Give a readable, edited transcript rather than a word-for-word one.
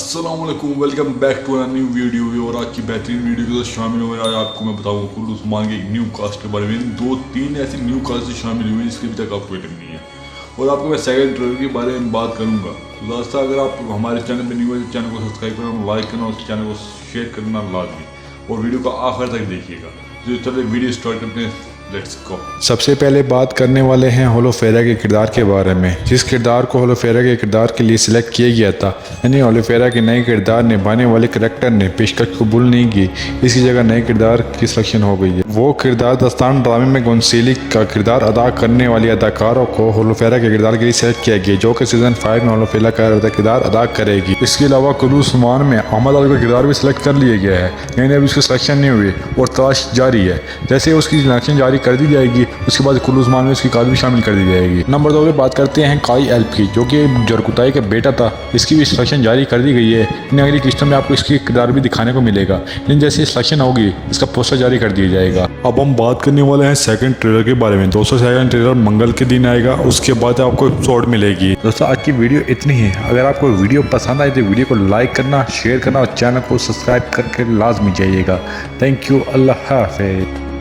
अस्सलाम वालेकुम, welcome back to a new video. और आज की बेहतरीन वीडियो के साथ शामिल हुए आज आपको मैं बताऊंगा कुल्लू उस्मान के एक न्यू कास्ट के बारे में। दो तीन ऐसे न्यू कास्ट शामिल हुए जिसके अभी तक आपको इल्म नहीं है, और आपको मैं सेकंड ट्रेलर के बारे में बात करूंगा। तो दोस्तों, अगर आप हमारे चैनल पर न्यू है तो चैनल को सब्सक्राइब करना, लाइक करना, उस चैनल को शेयर करना लाजमी, और वीडियो को आखिर तक देखिएगा। तो चलिए वीडियो स्टार्ट करते हैं, लेट्स गो। सबसे पहले बात करने वाले हैं होलोफेरा के किरदार के बारे में, जिस किरदार को होलोफेरा के किरदार के लिए सिलेक्ट किया गया था। यानी होलोफेरा के नए किरदार निभाने वाले करैक्टर ने पेशकश कबूल नहीं की, इसकी जगह नए किरदार की सिलेक्शन हो गई है। वो किरदार दस्तान ड्रामे में गोंसेली का किरदार अदा करने वाली अदाकारों को होलोफेरा के किरदार के लिए सिलेक्ट किया गया, जो कि सीजन 5 में होलोफेरा का किरदार अदा करेगी। इसके अलावा कुल्लू उस्मान में अहमद अल का किरदार भी सिलेक्ट कर लिया गया है, यानी अभी उसकी सिलेक्शन नहीं हुई और तलाश जारी है। जैसे उसकी सिलेक्शन जारी कर दी जाएगी, उसके बाद कुल्लू उस्मान में उसकी कास्ट भी शामिल कर दी जाएगी। नंबर 2 पे बात करते हैं काई एल्प की, जो कि जरकुताई का बेटा था। इसकी भी सिलेक्शन जारी कर दी गई है। इन अगली किस्तों में आपको इसकी किरदार भी दिखाने को मिलेगा, लेकिन जैसे सिलेक्शन होगी इसका पोस्टर जारी कर दिया जाएगा। अब हम बात करने वाले हैं सेकंड ट्रेलर के बारे में। दोस्तों, सेकंड ट्रेलर मंगल के दिन आएगा, उसके बाद आपको एपिसोड मिलेगी। दोस्तों, आज की वीडियो इतनी ही है। अगर आपको वीडियो पसंद आए तो वीडियो को लाइक करना, शेयर करना और चैनल को सब्सक्राइब करके लाजमी जाइएगा। थैंक यू, अल्लाह हाफिज़।